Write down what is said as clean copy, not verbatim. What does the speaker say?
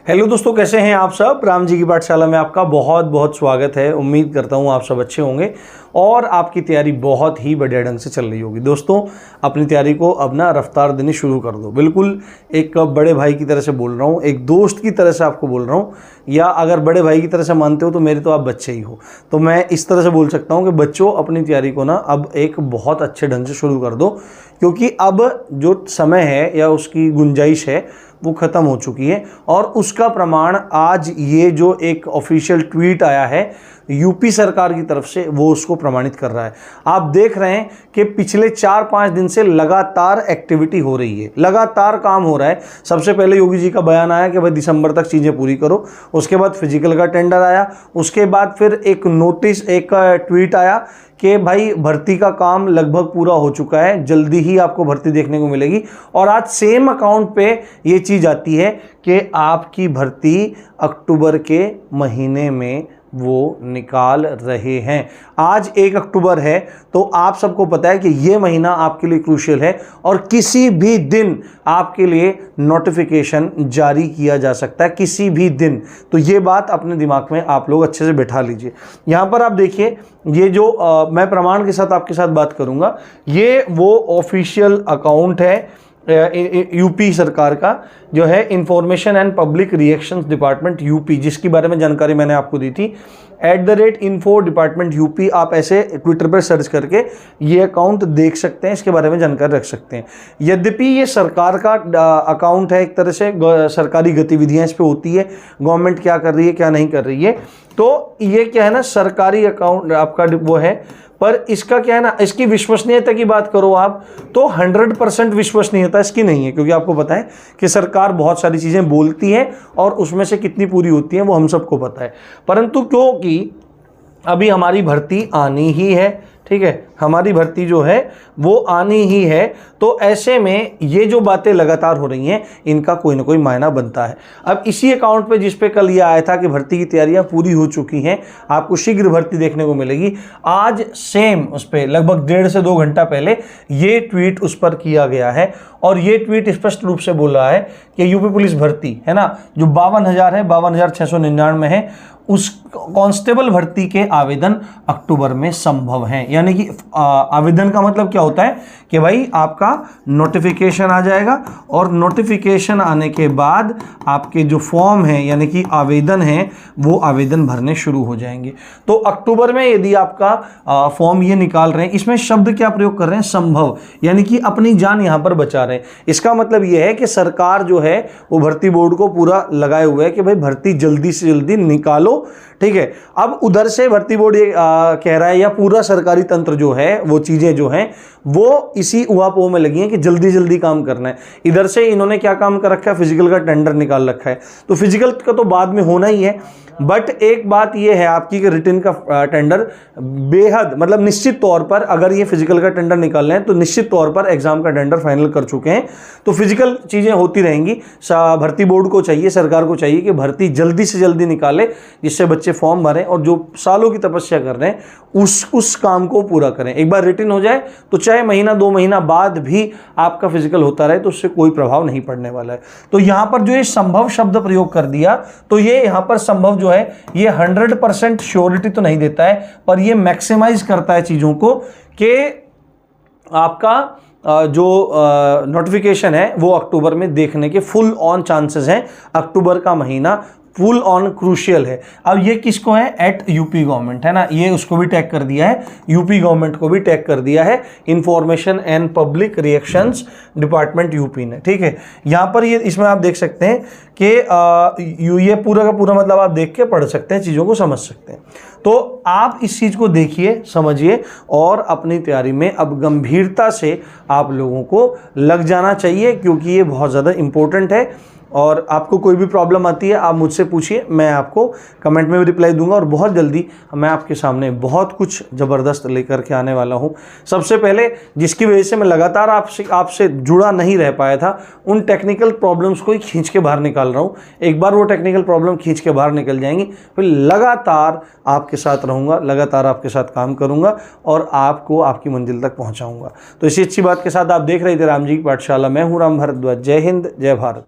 Hello दोस्तों, कैसे हैं आप सब। राम जी की पाठशाला में आपका बहुत बहुत स्वागत है। उम्मीद करता हूं आप सब अच्छे होंगे और आपकी तैयारी बहुत ही बढ़िया ढंग से चल रही होगी। दोस्तों, अपनी तैयारी को अब ना रफ्तार देनी शुरू कर दो। बिल्कुल एक बड़े भाई की तरह से बोल रहा हूं, एक दोस्त की तरह से आपको बोल रहा हूं, या अगर बड़े भाई की तरह से मानते हो तो मेरे तो आप बच्चे ही हो। तो मैं इस तरह से बोल सकता हूं कि बच्चों, अपनी तैयारी को ना अब एक बहुत अच्छे ढंग से शुरू कर दो, क्योंकि अब जो समय है या उसकी गुंजाइश है वो ख़त्म हो चुकी है। और उसका प्रमाण आज ये जो एक ऑफिशियल ट्वीट आया है यूपी सरकार की तरफ से, वो उसको प्रमाणित कर रहा है। आप देख रहे हैं कि पिछले 4-5 दिन से लगातार एक्टिविटी हो रही है, लगातार काम हो रहा है। सबसे पहले योगी जी का बयान आया कि भाई दिसंबर तक चीज़ें पूरी करो। उसके बाद फिजिकल का टेंडर आया। उसके बाद फिर एक नोटिस, एक ट्वीट आया कि भाई भर्ती का काम लगभग पूरा हो चुका है, जल्दी ही आपको भर्ती देखने को मिलेगी। और आज सेम अकाउंट पे ये चीज़ आती है कि आपकी भर्ती अक्टूबर के महीने में वो निकाल रहे हैं। आज 1 अक्टूबर है, तो आप सबको पता है कि ये महीना आपके लिए क्रूशियल है और किसी भी दिन आपके लिए नोटिफिकेशन जारी किया जा सकता है, किसी भी दिन। तो ये बात अपने दिमाग में आप लोग अच्छे से बैठा लीजिए। यहाँ पर आप देखिए, ये जो मैं प्रमाण के साथ आपके साथ बात करूँगा, ये वो ऑफिशियल अकाउंट है यूपी सरकार का, जो है information and public reactions department UP, जिसके बारे में जानकारी मैंने आपको दी थी। @info डिपार्टमेंट यूपी, आप ऐसे ट्विटर पर सर्च करके ये अकाउंट देख सकते हैं, इसके बारे में जानकारी रख सकते हैं। यद्यपि ये सरकार का अकाउंट है, एक तरह से सरकारी गतिविधियां इस पर होती है, गवर्नमेंट क्या कर रही है क्या नहीं कर रही है, तो ये क्या है ना, सरकारी अकाउंट आपका वो है। पर इसका क्या है ना, इसकी विश्वसनीयता की बात करो आप तो 100% विश्वसनीयता इसकी नहीं है, क्योंकि आपको पता है कि सरकार बहुत सारी चीज़ें बोलती है और उसमें से कितनी पूरी होती है वो हम सबको पता है। परंतु क्योंकि अभी हमारी भर्ती आनी ही है, ठीक है, हमारी भर्ती जो है वो आनी ही है, तो ऐसे में ये जो बातें लगातार हो रही हैं इनका कोई ना कोई मायना बनता है। अब इसी अकाउंट पे जिस पे कल ये आया था कि भर्ती की तैयारियां पूरी हो चुकी हैं, आपको शीघ्र भर्ती देखने को मिलेगी, आज सेम उस पर लगभग 1.5 से 2 घंटा पहले ये ट्वीट उस पर किया गया है। और ये ट्वीट स्पष्ट रूप से बोल रहा है कि यूपी पुलिस भर्ती है ना, जो 52,000 है, 52,699 है, उस कांस्टेबल भर्ती के आवेदन अक्टूबर में संभव हैं। यानी कि आवेदन का मतलब क्या होता है कि भाई आपका नोटिफिकेशन आ जाएगा और नोटिफिकेशन आने के बाद आपके जो फॉर्म है यानी कि आवेदन है वो आवेदन भरने शुरू हो जाएंगे। तो अक्टूबर में यदि आपका फॉर्म ये निकाल रहे हैं, इसमें शब्द क्या प्रयोग कर रहे हैं, संभव, यानी कि अपनी जान यहां पर बचा रहे हैं। इसका मतलब यह है कि सरकार जो है वो भर्ती बोर्ड को पूरा लगाए हुए है कि भाई भर्ती जल्दी से जल्दी निकालो, ठीक है। अब उधर से भर्ती बोर्ड ये कह रहा है, या पूरा सरकारी तंत्र जो है, वो चीजें जो हैं वो इसी उहापोह में लगी हैं कि जल्दी जल्दी काम करना है। इधर से इन्होंने क्या काम कर रखा है, फिजिकल का टेंडर निकाल रखा है। तो फिजिकल का तो बाद में होना ही है, बट एक बात ये है आपकी कि रिटन का टेंडर बेहद, मतलब निश्चित तौर पर अगर ये फिजिकल का टेंडर निकाल रहे हैं तो निश्चित तौर पर एग्जाम का टेंडर फाइनल कर चुके हैं। तो फिजिकल चीजें होती रहेंगी। भर्ती बोर्ड को चाहिए, सरकार को चाहिए कि भर्ती जल्दी से जल्दी निकाले, जिससे बच्चे फॉर्म भरें और जो सालों की तपस्या कर रहे हैं उस काम को पूरा करें। एक बार रिटन हो जाए तो चाहे महीना 2 महीना बाद भी आपका फिजिकल होता रहे तो उससे कोई प्रभाव नहीं पड़ने वाला है। तो यहां पर जो ये संभव शब्द प्रयोग कर दिया, तो ये यहां पर संभव जो है ये 100% श्योरिटी तो नहीं देता है, पर ये मैक्सिमाइज करता है चीजों को कि आपका जो नोटिफिकेशन है वो अक्टूबर में देखने के फुल ऑन चांसेस हैं। अक्टूबर का महीना फुल ऑन क्रूशियल है। अब ये किसको है, @यूपी गवर्नमेंट है ना, ये उसको भी टैग कर दिया है, यूपी गवर्नमेंट को भी टैग कर दिया है, information and public reactions department UP ने, ठीक है। यहाँ पर ये इसमें आप देख सकते हैं कि ये पूरा का पूरा मतलब आप देख के पढ़ सकते हैं, चीज़ों को समझ सकते हैं। तो आप इस चीज़ को देखिए, समझिए और अपनी तैयारी में अब गंभीरता से आप लोगों को लग जाना चाहिए, क्योंकि ये बहुत ज़्यादा इंपॉर्टेंट है। और आपको कोई भी प्रॉब्लम आती है आप मुझसे पूछिए, मैं आपको कमेंट में भी रिप्लाई दूंगा। और बहुत जल्दी मैं आपके सामने बहुत कुछ ज़बरदस्त लेकर के आने वाला हूं। सबसे पहले जिसकी वजह से मैं लगातार आपसे जुड़ा नहीं रह पाया था, उन टेक्निकल प्रॉब्लम्स को ही खींच के बाहर निकाल रहा हूं। एक बार वो टेक्निकल प्रॉब्लम खींच के बाहर निकल जाएंगी, फिर लगातार आपके साथ रहूँगा, लगातार आपके साथ काम करूँगा और आपको आपकी मंजिल तक पहुँचाऊँगा। तो इसी अच्छी बात के साथ आप देख रहे थे राम जी की पाठशाला। मैं हूँ राम भारद्वाज। जय हिंद, जय भारत।